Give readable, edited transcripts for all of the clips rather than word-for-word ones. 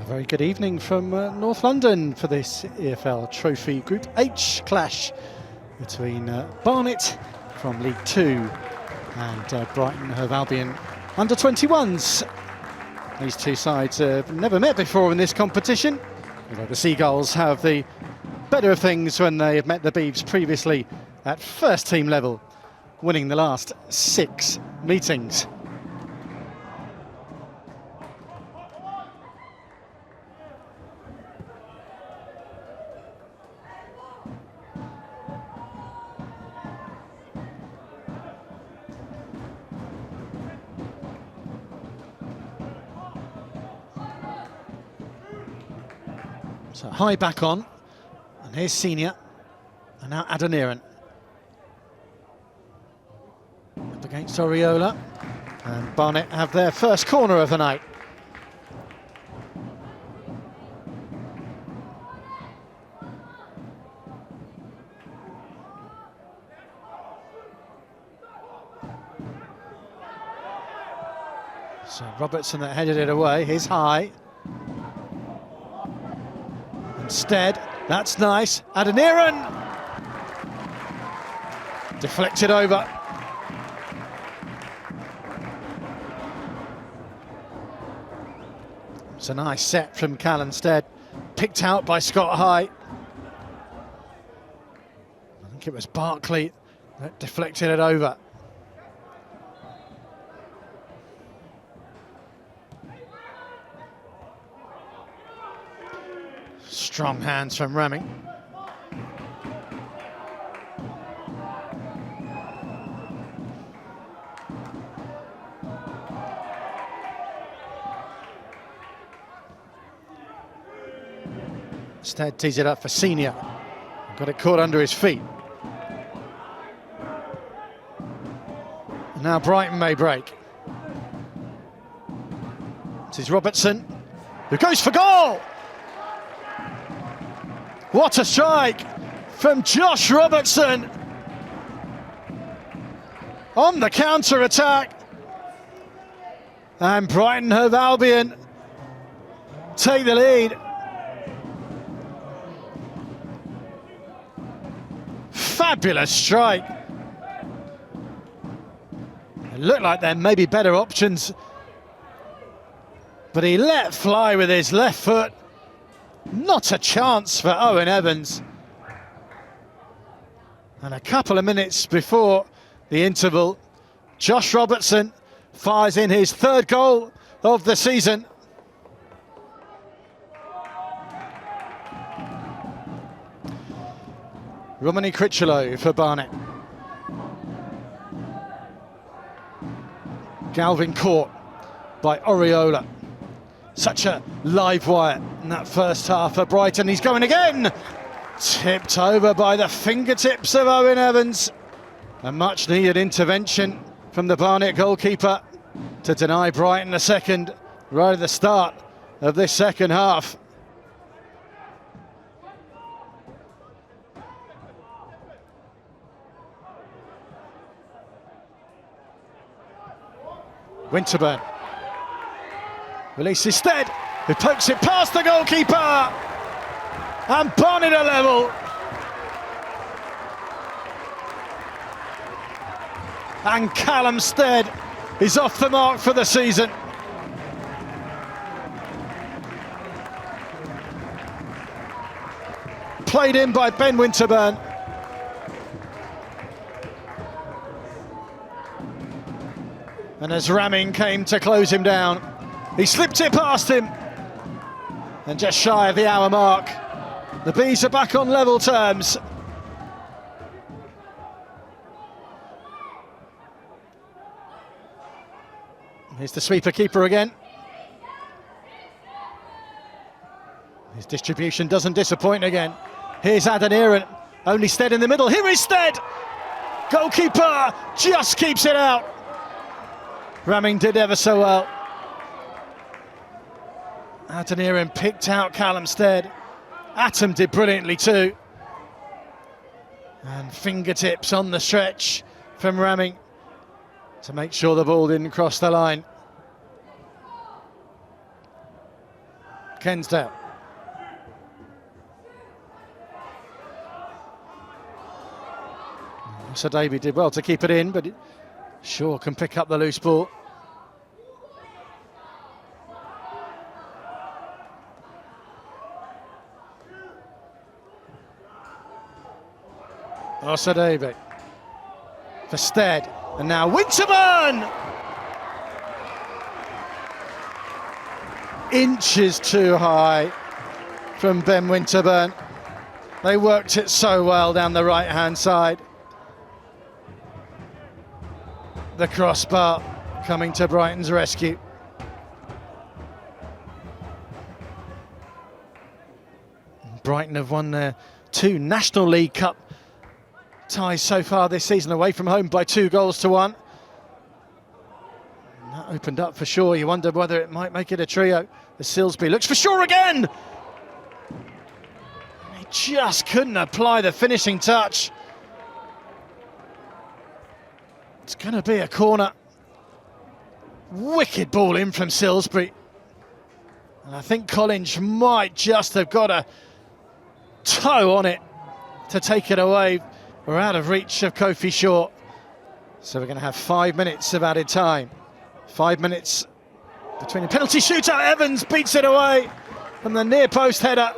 Very good evening from North London for this EFL Trophy Group H clash between Barnet from League 2 and Brighton Hove Albion under 21s. These two sides have never met before in this competition, although the Seagulls have the better of things when they have met the Beeves previously at first team level, winning the last 6 meetings. So high back on, and here's Senior, and now Adoniran. Up against Oriola, and Barnet have their first corner of the night. So Robertson that headed it away, he's high. Instead, that's nice. Adoniran! Deflected over. It's a nice set from Callum Stead, picked out by Scott High. I think it was Barkley that deflected it over. Strong hands from Ramming. Stead tees it up for Senior. Got it caught under his feet. And now Brighton may break. This is Robertson, who goes for goal! What a strike from Josh Robertson on the counter-attack. And Brighton Hove Albion take the lead. Fabulous strike. It looked like there may be better options, but he let fly with his left foot. Not a chance for Owen Evans. And a couple of minutes before the interval, Josh Robertson fires in his 3rd goal of the season. Romani Critchlow for Barnet. Galvin caught by Oriola. Such a live wire in that first half for Brighton. He's going again! Tipped over by the fingertips of Owen Evans. A much needed intervention from the Barnet goalkeeper to deny Brighton a second right at the start of this second half. Winterburn releases Stead, who pokes it past the goalkeeper, and Barnet are level. And Callum Stead is off the mark for the season. Played in by Ben Winterburn. And as Ramming came to close him down, he slipped it past him. And just shy of the hour mark, the Bees are back on level terms. Here's the sweeper keeper again. His distribution doesn't disappoint again. Here's Adoniran, only Stead in the middle. Here is Stead! Goalkeeper just keeps it out. Ramming did ever so well. Adoniran picked out Callum Stead. Atom did brilliantly too. And fingertips on the stretch from Ramming to make sure the ball didn't cross the line. Kensdale. So Davey did well to keep it in, but Shaw can pick up the loose ball. Osadebe for Stead, and now Winterburn! Inches too high from Ben Winterburn. They worked it so well down the right-hand side. The crossbar coming to Brighton's rescue. Brighton have won their 2 National League Cup ties so far this season, away from home by 2-1. And that opened up for Shaw. You wondered whether it might make it a trio. The Silsby looks for Shaw again. He just couldn't apply the finishing touch. It's going to be a corner. Wicked ball in from Silsby. And I think Collins might just have got a toe on it to take it away. We're out of reach of Kofi Shaw. So we're going to have 5 minutes of added time. 5 minutes between a penalty shootout. Evans beats it away from the near post header.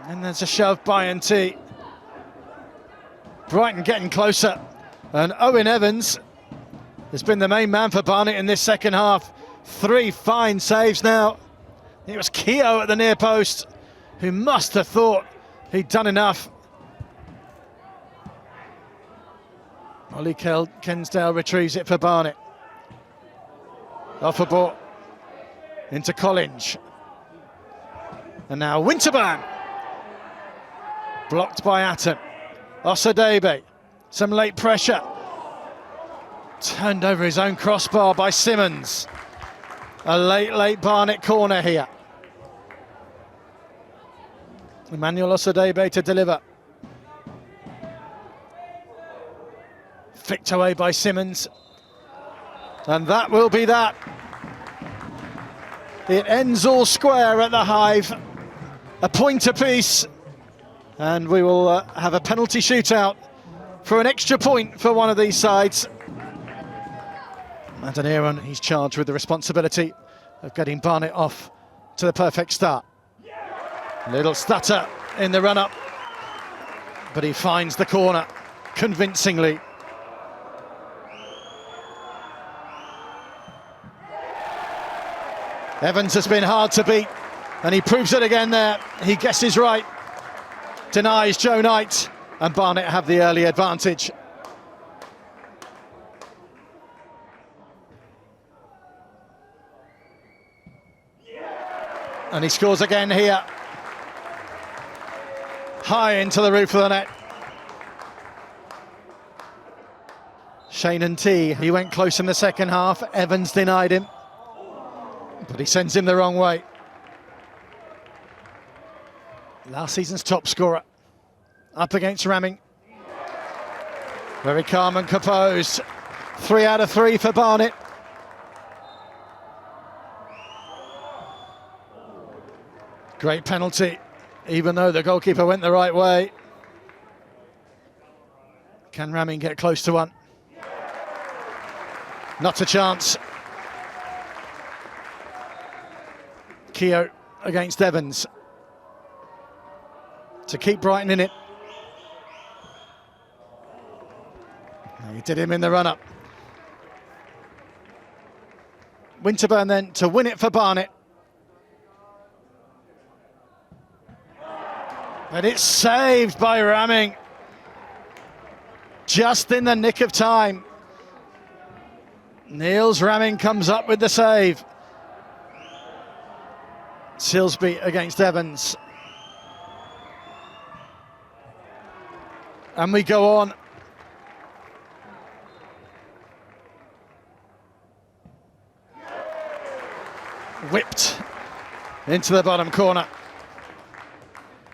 And there's a shove by N.T. Brighton getting closer. And Owen Evans has been the main man for Barnet in this second half. 3 fine saves now. It was Keogh at the near post who must have thought he'd done enough. Ollie Kensdale retrieves it for Barnet. Off a ball into Collins. And now Winterburn. Blocked by Atten. Osadebe. Some late pressure. Turned over his own crossbar by Simmons. A late Barnet corner here. Emmanuel Osadebe to deliver. Flicked away by Simmons. And that will be that. It ends all square at the Hive. A point apiece. And we will have a penalty shootout for an extra point for one of these sides. And Aaron, he's charged with the responsibility of getting Barnet off to the perfect start. A little stutter in the run-up, but he finds the corner convincingly. Evans has been hard to beat, and he proves it again there. He guesses right, denies Joe Knight, and Barnet have the early advantage. And he scores again here. High into the roof of the net. Shane and T, he went close in the second half. Evans denied him, but he sends him the wrong way. Last season's top scorer, up against Ramming. Very calm and composed. 3 out of 3 for Barnet. Great penalty, even though the goalkeeper went the right way. Can Ramming get close to one? Not a chance. Keogh against Evans to keep Brighton in it. He did him in the run-up. Winterburn then to win it for Barnet. And it's saved by Ramming. Just in the nick of time. Niels Ramming comes up with the save. Silsby against Evans. And we go on. Whipped into the bottom corner.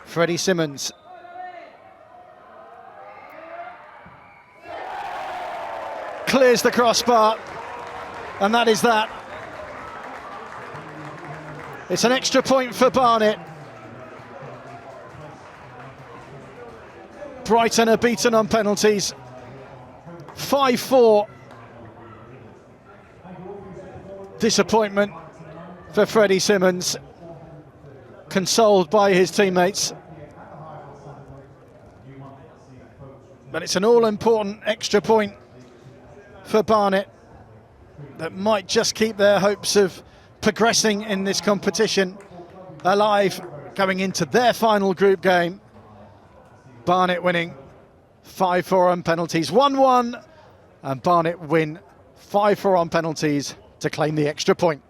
Freddie Simmons. Clears the crossbar, and that is that. It's an extra point for Barnet. Brighton are beaten on penalties. 5-4. Disappointment for Freddie Simmons, consoled by his teammates. But it's an all-important extra point for Barnet that might just keep their hopes of progressing in this competition alive going into their final group game. Barnet winning 5-4 on penalties, 1-1, and Barnet win 5-4 on penalties to claim the extra point.